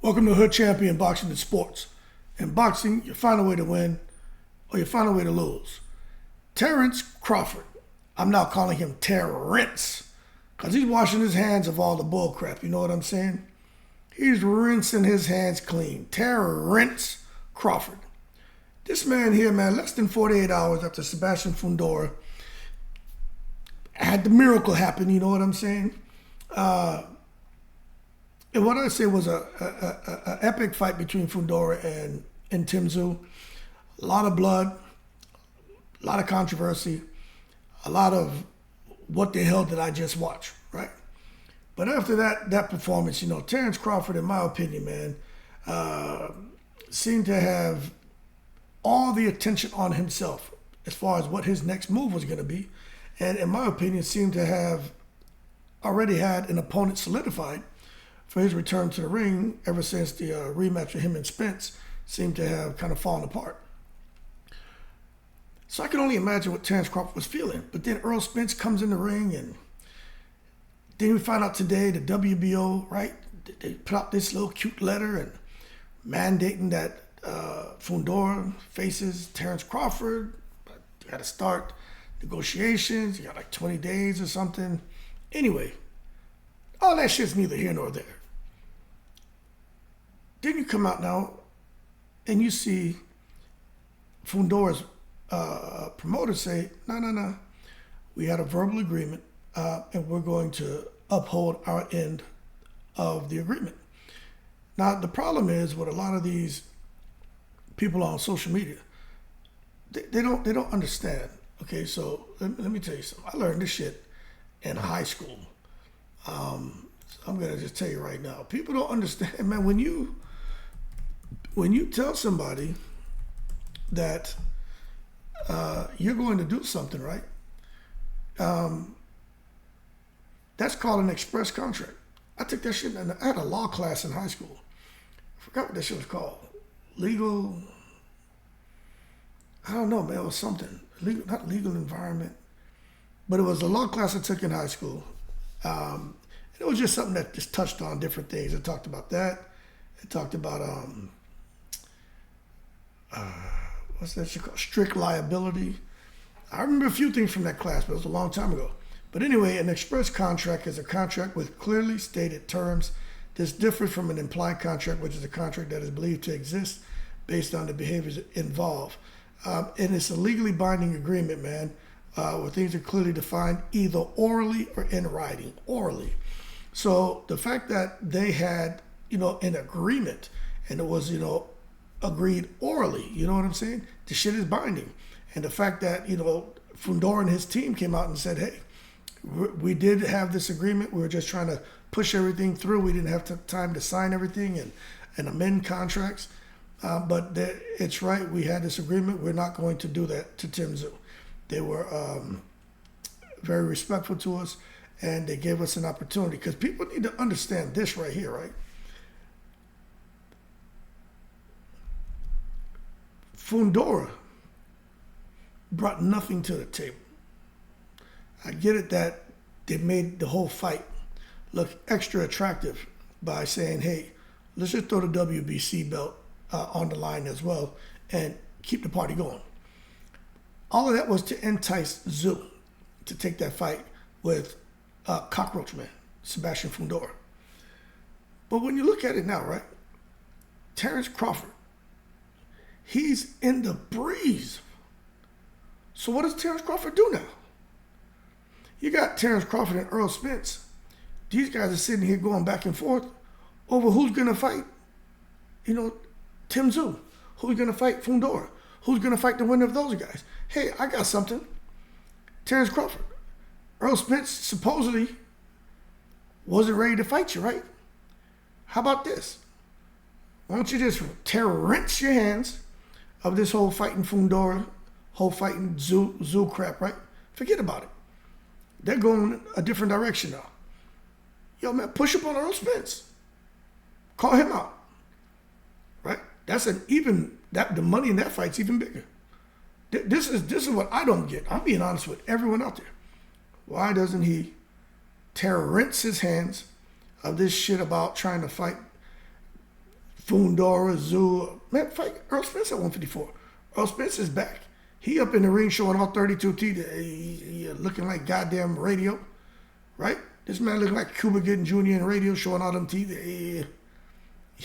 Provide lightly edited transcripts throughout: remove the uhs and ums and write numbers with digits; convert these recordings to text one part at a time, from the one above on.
Welcome to Hood Champion Boxing and Sports. In boxing, you find a way to win or you find a way to lose. Terence Crawford, I'm now calling him Terence, because he's washing his hands of all the bull crap, you know what I'm saying? He's rinsing his hands clean. Terence Crawford. This man here, man, less than 48 hours after Sebastian Fundora had the miracle happen, you know what I'm saying? And what I say was a epic fight between Fundora and Tim Tszyu. A lot of blood, a lot of controversy, a lot of what the hell did I just watch, right? But after that performance, you know, Terence Crawford, in my opinion, man, seemed to have all the attention on himself as far as what his next move was going to be. And in my opinion, seemed to have already had an opponent solidified for his return to the ring ever since the rematch with him and Spence seemed to have kind of fallen apart. So I can only imagine what Terence Crawford was feeling. But then Earl Spence comes in the ring, and then we find out today the WBO, right? They put out this little cute letter and mandating that Fundora faces Terence Crawford. But you got to start negotiations. You got like 20 days or something. Anyway, all that shit's neither here nor there. Then you come out now and you see Fundora's promoter say, no. We had a verbal agreement and we're going to uphold our end of the agreement. Now, the problem is with a lot of these people on social media, they don't understand. Okay, so let me tell you something. I learned this shit in high school. I'm gonna just tell you right now, people don't understand, man. When you tell somebody that you're going to do something, right? That's called an express contract. I took that shit, and I had a law class in high school. I forgot what that shit was called. Legal. I don't know, man. It was something. Not legal environment, but it was a law class I took in high school. It was just something that just touched on different things. It talked about that. It talked about what's that shit called? Strict liability. I remember a few things from that class, but it was a long time ago. But anyway, an express contract is a contract with clearly stated terms. This differs from an implied contract, which is a contract that is believed to exist based on the behaviors involved. And it's a legally binding agreement, man, where things are clearly defined either orally or in writing. Orally. So the fact that they had, an agreement and it was, agreed orally, you know what I'm saying? The shit is binding. And the fact that, Fundora and his team came out and said, hey, we did have this agreement. We were just trying to push everything through. We didn't have time to sign everything and amend contracts. But it's right. We had this agreement. We're not going to do that to Tim Tszyu. They were very respectful to us, and they gave us an opportunity. Because people need to understand this right here, right? Fundora brought nothing to the table. I get it that they made the whole fight look extra attractive by saying, hey, let's just throw the WBC belt on the line as well and keep the party going. All of that was to entice Tszyu to take that fight with Cockroach Man, Sebastian Fundora. But when you look at it now, right, Terence Crawford, he's in the breeze. So what does Terence Crawford do now? You got Terence Crawford and Earl Spence. These guys are sitting here going back and forth over who's going to fight, Tim Tszyu. Who's going to fight Fundora? Who's going to fight the winner of those guys? Hey, I got something. Terence Crawford. Earl Spence supposedly wasn't ready to fight you, right? How about this? Why don't you just rinse your hands of this whole fighting Fundora, whole fighting Tszyu crap, right? Forget about it. They're going a different direction now. Yo, man, push up on Earl Spence. Call him out. Right? That's the money in that fight's even bigger. This is what I don't get. I'm being honest with everyone out there. Why doesn't he rinse his hands of this shit about trying to fight Fundora, Zoo. Man, fight Earl Spence at 154. Earl Spence is back. He up in the ring showing all 32 teeth. He looking like goddamn radio, right? This man looking like Cuba Gooding Jr. in radio showing all them teeth.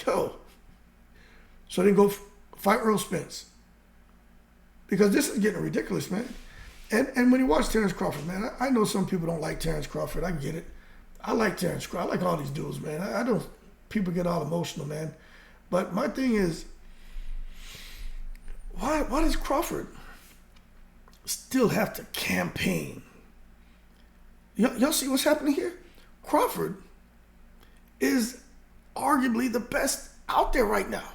Yo. So then go fight Earl Spence. Because this is getting ridiculous, man. And when you watch Terence Crawford, man, I know some people don't like Terence Crawford. I get it. I like Terence Crawford. I like all these dudes, man. I don't, people get all emotional, man. But my thing is, why does Crawford still have to campaign? Y'all see what's happening here? Crawford is arguably the best out there right now.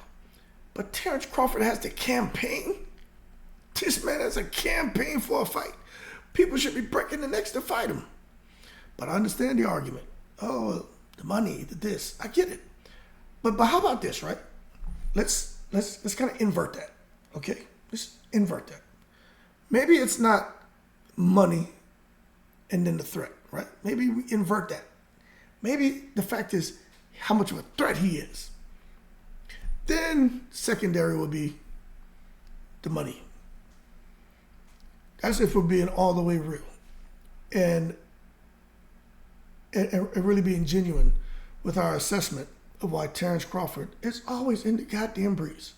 But Terence Crawford has to campaign? This man has a campaign for a fight. People should be breaking the necks to fight him. But I understand the argument. Oh, the money, the this. I get it. But how about this, right? Let's kind of invert that. Okay? Let's invert that. Maybe it's not money and then the threat, right? Maybe we invert that. Maybe the fact is how much of a threat he is. Then secondary would be the money. That's if we're being all the way real. And really being genuine with our assessment of why Terence Crawford is always in the goddamn breeze.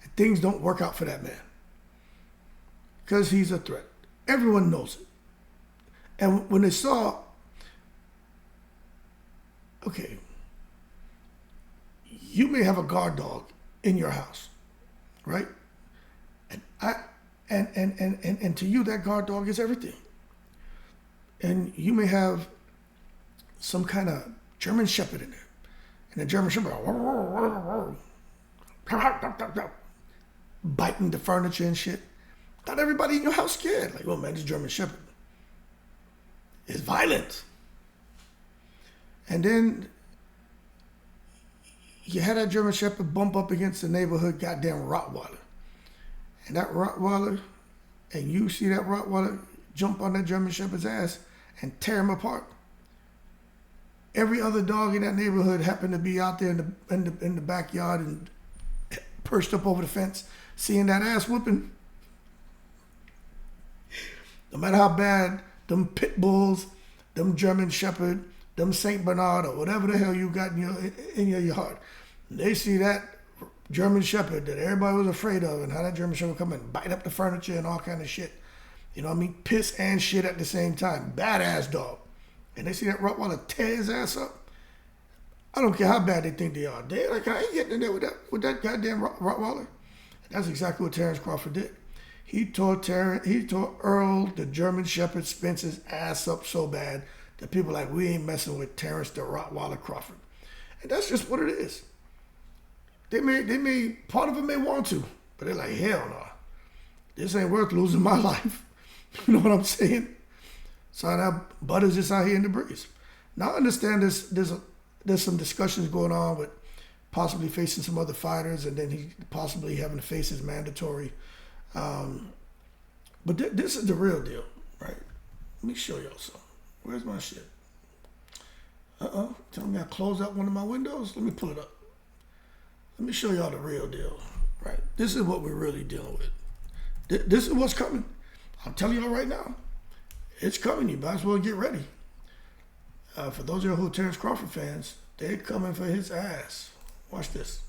And things don't work out for that man. Because he's a threat. Everyone knows it. And when they saw, okay, you may have a guard dog in your house, right? And to you, that guard dog is everything. And you may have some kind of German Shepherd in there. And the German Shepherd, biting the furniture and shit. Not everybody in your house scared. Like, oh man, this German Shepherd is violent. And then you had that German Shepherd bump up against the neighborhood goddamn Rottweiler. And that Rottweiler, and you see that Rottweiler jump on that German Shepherd's ass and tear him apart. Every other dog in that neighborhood happened to be out there in the backyard and perched up over the fence, seeing that ass whooping. No matter how bad them pit bulls, them German Shepherd, them Saint Bernard, or whatever the hell you got in your yard, they see that German Shepherd that everybody was afraid of, and how that German Shepherd come and bite up the furniture and all kind of shit. You know what I mean? Piss and shit at the same time. Badass dog. And they see that Rottweiler tear his ass up. I don't care how bad they think they are. They like, I ain't getting in there with that goddamn Rottweiler. And that's exactly what Terence Crawford did. He tore Earl, the German Shepherd, Spence's ass up so bad that people are like, we ain't messing with Terence the Rottweiler Crawford. And that's just what it is. They may, part of them may want to, but they're like, hell no. This ain't worth losing my life. You know what I'm saying? So now Butter's just out here in the breeze. Now I understand there's some discussions going on with possibly facing some other fighters, and then he possibly having to face his mandatory. But this is the real deal, right? Let me show y'all something. Where's my shit? Tell me I closed out one of my windows? Let me pull it up. Let me show y'all the real deal, right? This is what we're really dealing with. This is what's coming. I'm telling y'all right now. It's coming. You might as well get ready. For those of you who are Terence Crawford fans, they're coming for his ass. Watch this.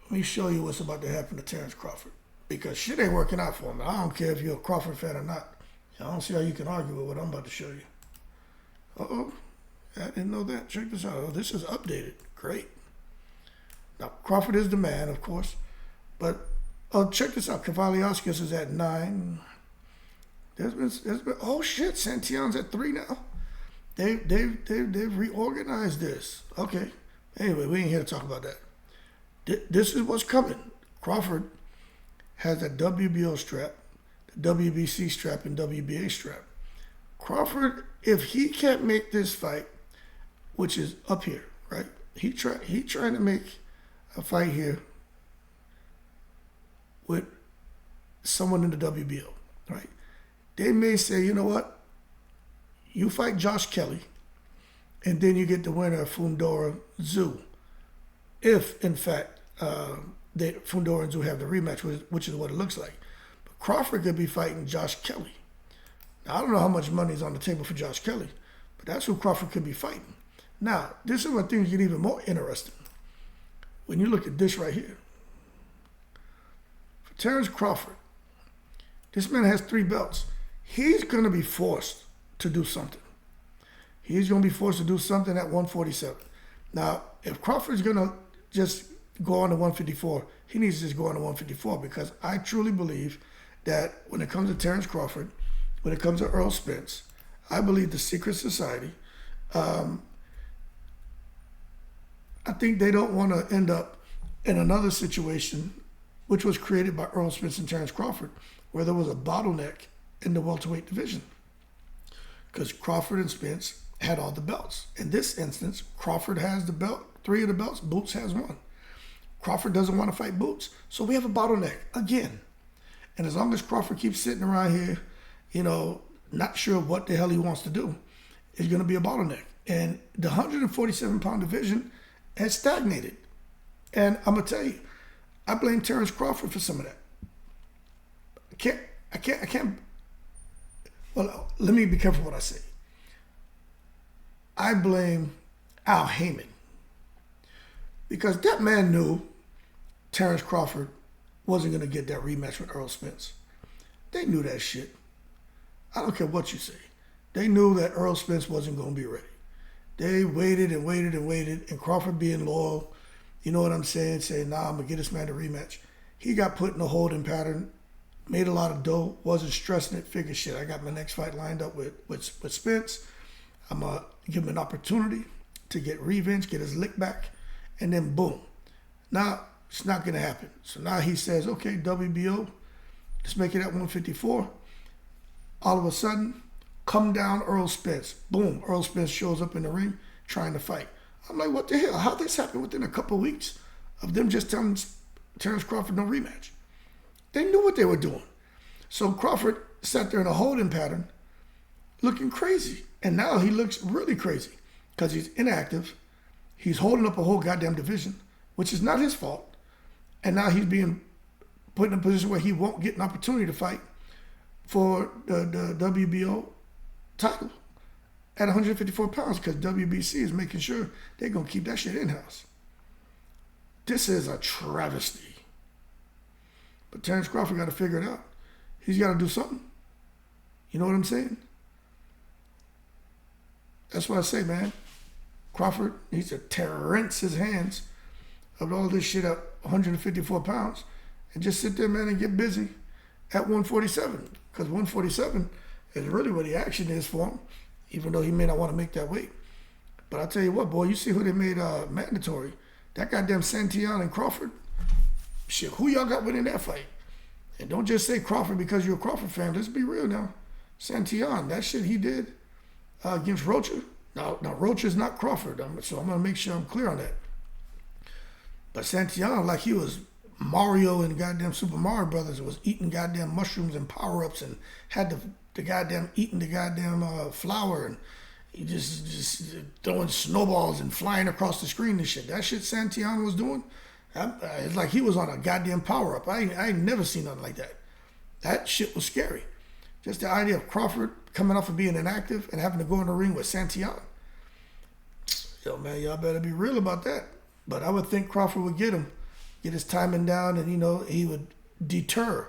Let me show you what's about to happen to Terence Crawford. Because shit ain't working out for him. I don't care if you're a Crawford fan or not. I don't see how you can argue with what I'm about to show you. Uh-oh. I didn't know that. Check this out. Oh, this is updated. Great. Now, Crawford is the man, of course. But check this out. Kavaliauskas is at 9. There's been oh shit, Santillan's at 3 now. They've reorganized this. Okay. Anyway, we ain't here to talk about that. This is what's coming. Crawford has a WBO strap, the WBC strap, and WBA strap. Crawford, if he can't make this fight, which is up here, right? He trying to make a fight here with someone in the WBO, right? They may say, you know what? You fight Josh Kelly, and then you get the winner of Fundora Zoo. if in fact the Fundorans do have the rematch, which is what it looks like. But Crawford could be fighting Josh Kelly. Now, I don't know how much money is on the table for Josh Kelly, but that's who Crawford could be fighting. Now, this is where things get even more interesting. When you look at this right here, for Terence Crawford, this man has 3 belts. He's going to be forced to do something. He's going to be forced to do something at 147. Now, if Crawford's going to just go on to 154, he needs to just go on to 154, because I truly believe that when it comes to Terence Crawford, when it comes to Earl Spence, I believe the secret society, I think they don't want to end up in another situation which was created by Earl Spence and Terence Crawford, where there was a bottleneck in the welterweight division. Because Crawford and Spence had all the belts. In this instance, Crawford has the belt, 3 of the belts, Boots has 1. Crawford doesn't want to fight Boots, so we have a bottleneck again. And as long as Crawford keeps sitting around here, not sure what the hell he wants to do, it's going to be a bottleneck. And the 147-pound division has stagnated. And I'm going to tell you, I blame Terence Crawford for some of that. I can't. Well, let me be careful what I say. I blame Al Heyman, because that man knew Terence Crawford wasn't going to get that rematch with Earl Spence. They knew that shit. I don't care what you say. They knew that Earl Spence wasn't going to be ready. They waited and waited and waited, and Crawford being loyal, you know what I'm saying, saying, nah, I'm going to get this man a rematch. He got put in a holding pattern, made a lot of dough, wasn't stressing it, figured shit, I got my next fight lined up with Spence. I'm going to give him an opportunity to get revenge, get his lick back, and then boom. Now, it's not going to happen. So now he says, okay, WBO, let's make it at 154. All of a sudden, come down Earl Spence. Boom, Earl Spence shows up in the ring trying to fight. I'm like, what the hell? How this happened within a couple of weeks of them just telling Terence Crawford no rematch? They knew what they were doing. So Crawford sat there in a holding pattern looking crazy. And now he looks really crazy because he's inactive. He's holding up a whole goddamn division, which is not his fault. And now he's being put in a position where he won't get an opportunity to fight for the WBO title at 154 pounds, because WBC is making sure they're going to keep that shit in-house. This is a travesty. But Terence Crawford got to figure it out. He's got to do something. You know what I'm saying? That's what I say, man. Crawford needs to rinse his hands of all this shit at 154 pounds and just sit there, man, and get busy at 147. Because 147 is really where the action is for him, even though he may not want to make that weight. But I tell you what, boy, you see who they made mandatory. That goddamn Santillan and Crawford. Shit, who y'all got winning that fight? And don't just say Crawford because you're a Crawford fan. Let's be real now. Santillan, that shit he did against Rocha. Now Rocha's not Crawford, so I'm going to make sure I'm clear on that. But Santillan, like he was Mario and goddamn Super Mario Brothers, was eating goddamn mushrooms and power-ups and had the goddamn eating the goddamn flour, and he just throwing snowballs and flying across the screen and shit. That shit Santillan was doing, it's like he was on a goddamn power-up. I ain't never seen nothing like that. That shit was scary. Just the idea of Crawford coming off of being inactive and having to go in the ring with Santillan. Yo, man, y'all better be real about that. But I would think Crawford would get his timing down, and, he would deter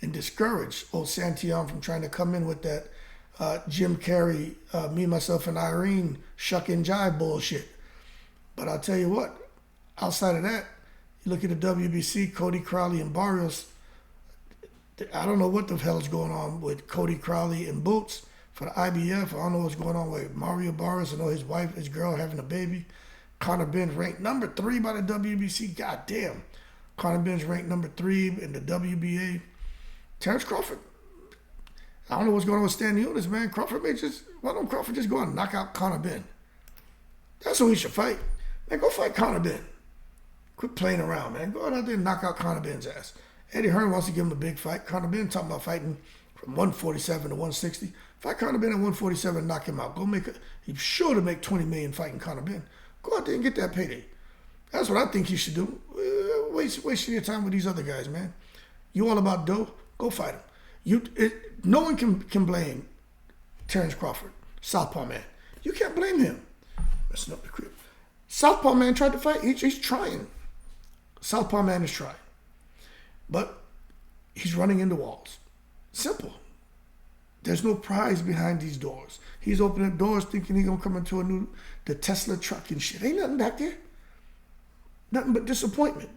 and discourage old Santillan from trying to come in with that Jim Carrey, me, myself, and Irene shuck and jive bullshit. But I'll tell you what, outside of that, you look at the WBC, Cody Crowley and Barrios. I don't know what the hell is going on with Cody Crowley and Boots for the IBF. I don't know what's going on with Mario Barrios. I know his wife, his girl, having a baby. Conor Benn ranked number 3 by the WBC. God damn. Conor Benn's ranked number 3 in the WBA. Terence Crawford. I don't know what's going on with Stan Unis, man. Why don't Crawford just go out and knock out Conor Benn? That's who he should fight. Man, go fight Conor Benn. Quit playing around, man. Go out there and knock out Conor Benn's ass. Eddie Hearn wants to give him a big fight. Conor Benn talking about fighting from 147 to 160. Fight Conor Benn at 147 and knock him out. He's sure to make $20 million fighting Conor Benn. Go out there and get that payday. That's what I think you should do. Wasting your time with these other guys, man. You all about dough? Go fight him. No one can blame Terence Crawford, Southpaw man. You can't blame him. Messing up the crib. Southpaw man tried to fight. He's trying. Southpaw man is trying. But he's running into walls. Simple. There's no prize behind these doors. He's opening doors thinking he's going to come into the Tesla truck and shit. Ain't nothing back there. Nothing but disappointment.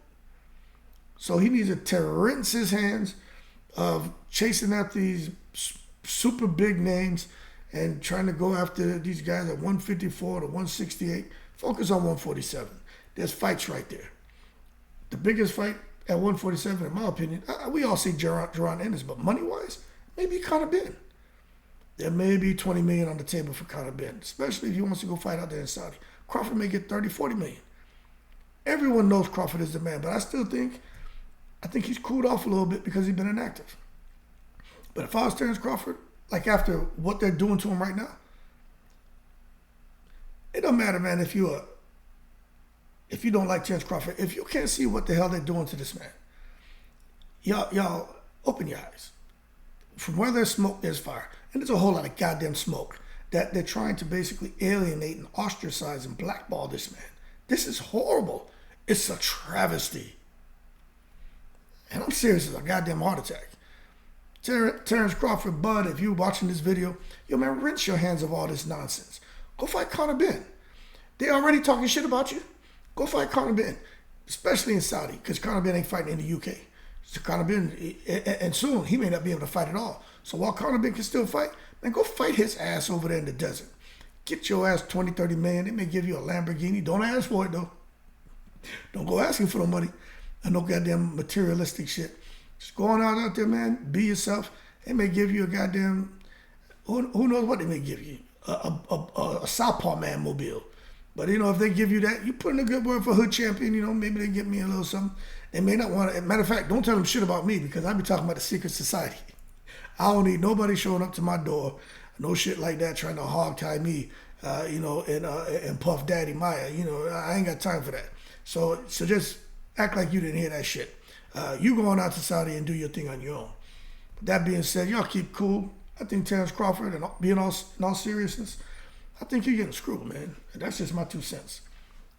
So he needs to rinse his hands of chasing after these super big names and trying to go after these guys at 154 to 168. Focus on 147. There's fights right there. The biggest fight at 147, in my opinion, we all see Jaron Ennis, but money-wise, maybe Conor Benn. There may be $20 million on the table for Conor Benn, especially if he wants to go fight out there in Saudi. Crawford may get $30, $40 million. Everyone knows Crawford is the man, but I think he's cooled off a little bit because he's been inactive. But if I was Terence Crawford, like after what they're doing to him right now, it don't matter, man, if you don't like Terence Crawford, if you can't see what the hell they're doing to this man, y'all open your eyes. From where there's smoke, there's fire. And there's a whole lot of goddamn smoke that they're trying to basically alienate and ostracize and blackball this man. This is horrible. It's a travesty. And I'm serious as a goddamn heart attack. Terence Crawford, bud, if you're watching this video, yo man, rinse your hands of all this nonsense. Go fight Conor Benn. They already talking shit about you. Go fight Conor Benn, especially in Saudi, because Conor Benn ain't fighting in the UK. So Conor Benn, and soon he may not be able to fight at all. So while Conor Benn can still fight, man, go fight his ass over there in the desert. Get your ass 20, 30 million. They may give you a Lamborghini. Don't ask for it though. Don't go asking for no money and no goddamn materialistic shit. Just go on out there, man. Be yourself. They may give you a goddamn, who knows what they may give you, a Southpaw man mobile. But, if they give you that, you put in a good word for Hood Champion, maybe they give me a little something. They may not want to. Matter of fact, don't tell them shit about me because I be talking about the secret society. I don't need nobody showing up to my door, no shit like that, trying to hog tie me, and Puff Daddy Maya. I ain't got time for that. So just act like you didn't hear that shit. You going out to Saudi and do your thing on your own. But that being said, y'all keep cool. I think Terence Crawford, and in all seriousness, I think you're getting screwed, man. And that's just my 2 cents.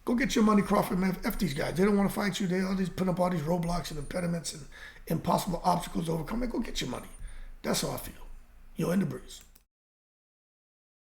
Go get your money, Crawford, man. F these guys. They don't want to fight you. They always put up all these roadblocks and impediments and impossible obstacles to overcome. Man, go get your money. That's how I feel. Yo, in the breeze.